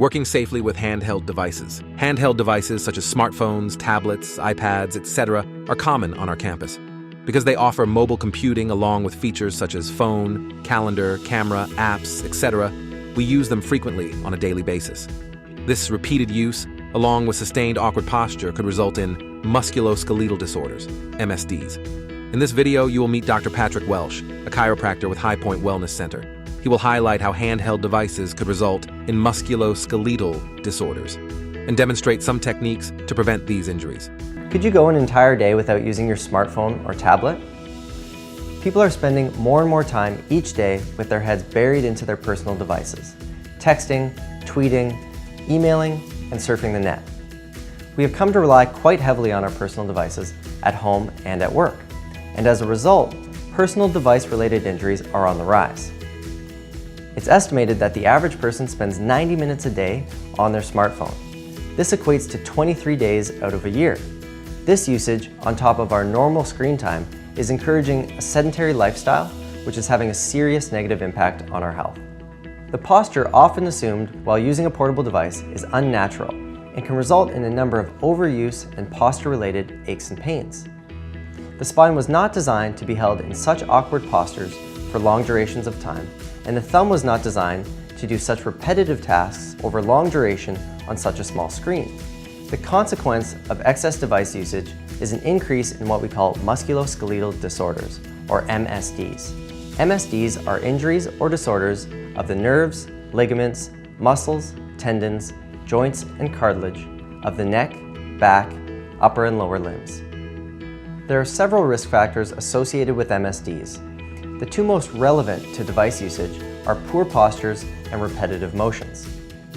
Working safely with handheld devices. Handheld devices such as smartphones, tablets, iPads, etc. are common on our campus because they offer mobile computing along with features such as phone, calendar, camera, apps, etc. We use them frequently on a daily basis. This repeated use, along with sustained awkward posture, could result in musculoskeletal disorders, MSDs. In this video, you will meet Dr. Patrick Welsh, a chiropractor with High Point Wellness Center. He will highlight how handheld devices could result in musculoskeletal disorders and demonstrate some techniques to prevent these injuries. Could you go an entire day without using your smartphone or tablet? People are spending more and more time each day with their heads buried into their personal devices, texting, tweeting, emailing, and surfing the net. We have come to rely quite heavily on our personal devices at home and at work, and as a result, personal device-related injuries are on the rise. It's estimated that the average person spends 90 minutes a day on their smartphone. This equates to 23 days out of a year. This usage, on top of our normal screen time, is encouraging a sedentary lifestyle, which is having a serious negative impact on our health. The posture often assumed while using a portable device is unnatural and can result in a number of overuse and posture-related aches and pains. The spine was not designed to be held in such awkward postures for long durations of time, and the thumb was not designed to do such repetitive tasks over long duration on such a small screen. The consequence of excess device usage is an increase in what we call musculoskeletal disorders, or MSDs. MSDs are injuries or disorders of the nerves, ligaments, muscles, tendons, joints, and cartilage of the neck, back, upper and lower limbs. There are several risk factors associated with MSDs. The two most relevant to device usage are poor postures and repetitive motions.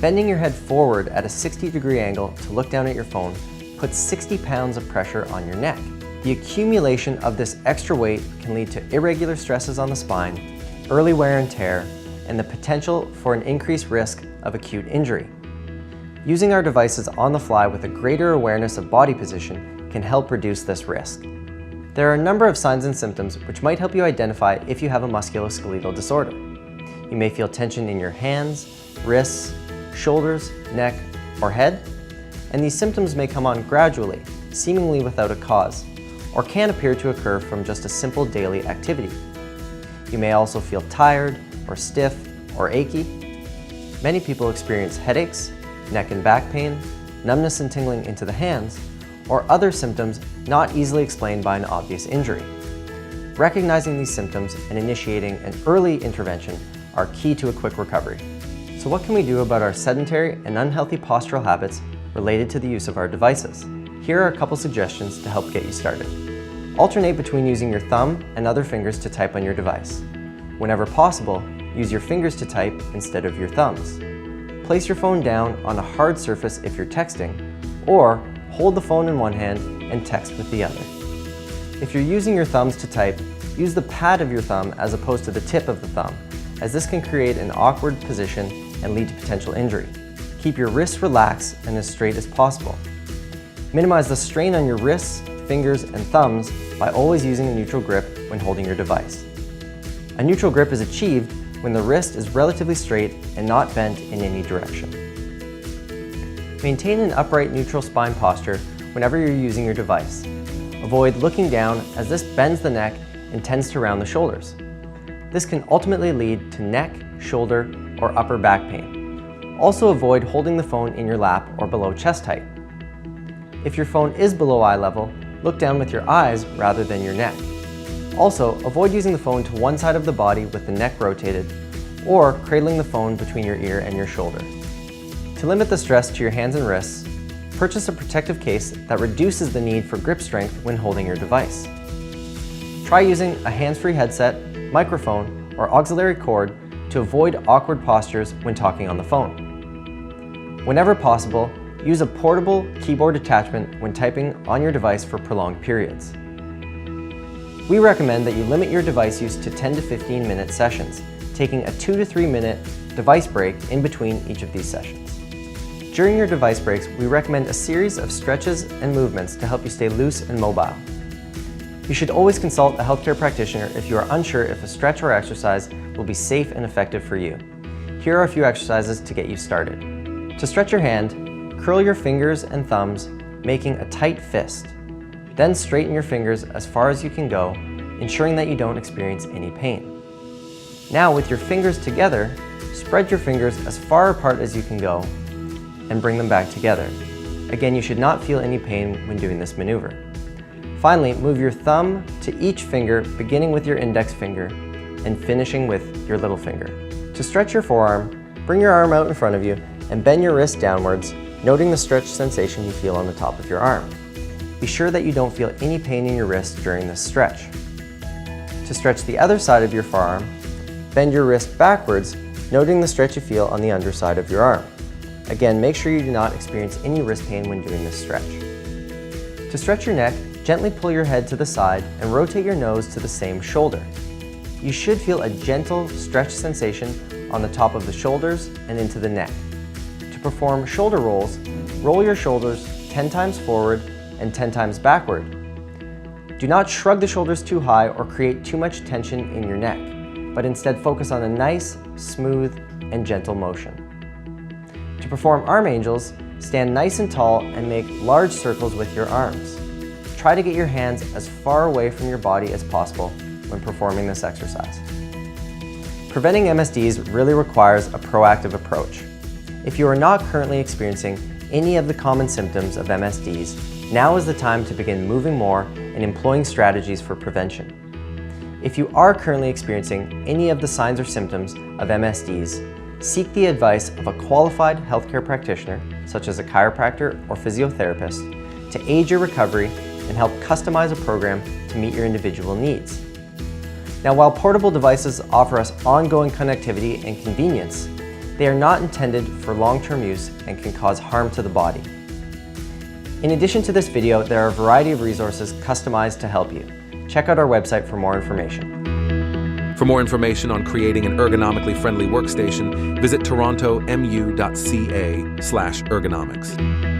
Bending your head forward at a 60-degree angle to look down at your phone puts 60 pounds of pressure on your neck. The accumulation of this extra weight can lead to irregular stresses on the spine, early wear and tear, and the potential for an increased risk of acute injury. Using our devices on the fly with a greater awareness of body position can help reduce this risk. There are a number of signs and symptoms which might help you identify if you have a musculoskeletal disorder. You may feel tension in your hands, wrists, shoulders, neck, or head, and these symptoms may come on gradually, seemingly without a cause, or can appear to occur from just a simple daily activity. You may also feel tired, or stiff, or achy. Many people experience headaches, neck and back pain, numbness and tingling into the hands, or other symptoms not easily explained by an obvious injury. Recognizing these symptoms and initiating an early intervention are key to a quick recovery. So what can we do about our sedentary and unhealthy postural habits related to the use of our devices? Here are a couple suggestions to help get you started. Alternate between using your thumb and other fingers to type on your device. Whenever possible, use your fingers to type instead of your thumbs. Place your phone down on a hard surface if you're texting, or hold the phone in one hand and text with the other. If you're using your thumbs to type, use the pad of your thumb as opposed to the tip of the thumb, as this can create an awkward position and lead to potential injury. Keep your wrists relaxed and as straight as possible. Minimize the strain on your wrists, fingers, and thumbs by always using a neutral grip when holding your device. A neutral grip is achieved when the wrist is relatively straight and not bent in any direction. Maintain an upright neutral spine posture whenever you're using your device. Avoid looking down as this bends the neck and tends to round the shoulders. This can ultimately lead to neck, shoulder, or upper back pain. Also avoid holding the phone in your lap or below chest height. If your phone is below eye level, look down with your eyes rather than your neck. Also, avoid using the phone to one side of the body with the neck rotated, or cradling the phone between your ear and your shoulder. To limit the stress to your hands and wrists, purchase a protective case that reduces the need for grip strength when holding your device. Try using a hands-free headset, microphone, or auxiliary cord to avoid awkward postures when talking on the phone. Whenever possible, use a portable keyboard attachment when typing on your device for prolonged periods. We recommend that you limit your device use to 10 to 15 minute sessions, taking a 2 to 3 minute device break in between each of these sessions. During your device breaks, we recommend a series of stretches and movements to help you stay loose and mobile. You should always consult a healthcare practitioner if you are unsure if a stretch or exercise will be safe and effective for you. Here are a few exercises to get you started. To stretch your hand, curl your fingers and thumbs, making a tight fist. Then straighten your fingers as far as you can go, ensuring that you don't experience any pain. Now, with your fingers together, spread your fingers as far apart as you can go and bring them back together. Again, you should not feel any pain when doing this maneuver. Finally, move your thumb to each finger, beginning with your index finger and finishing with your little finger. To stretch your forearm, bring your arm out in front of you and bend your wrist downwards, noting the stretch sensation you feel on the top of your arm. Be sure that you don't feel any pain in your wrist during this stretch. To stretch the other side of your forearm, bend your wrist backwards, noting the stretch you feel on the underside of your arm. Again, make sure you do not experience any wrist pain when doing this stretch. To stretch your neck, gently pull your head to the side and rotate your nose to the same shoulder. You should feel a gentle stretch sensation on the top of the shoulders and into the neck. To perform shoulder rolls, roll your shoulders 10 times forward and 10 times backward. Do not shrug the shoulders too high or create too much tension in your neck, but instead focus on a nice, smooth, and gentle motion. To perform arm angels, stand nice and tall and make large circles with your arms. Try to get your hands as far away from your body as possible when performing this exercise. Preventing MSDs really requires a proactive approach. If you are not currently experiencing any of the common symptoms of MSDs, now is the time to begin moving more and employing strategies for prevention. If you are currently experiencing any of the signs or symptoms of MSDs, seek the advice of a qualified healthcare practitioner, such as a chiropractor or physiotherapist, to aid your recovery and help customize a program to meet your individual needs. Now, while portable devices offer us ongoing connectivity and convenience, they are not intended for long-term use and can cause harm to the body. In addition to this video, there are a variety of resources customized to help you. Check out our website for more information. For more information on creating an ergonomically friendly workstation, visit torontomu.ca/ergonomics.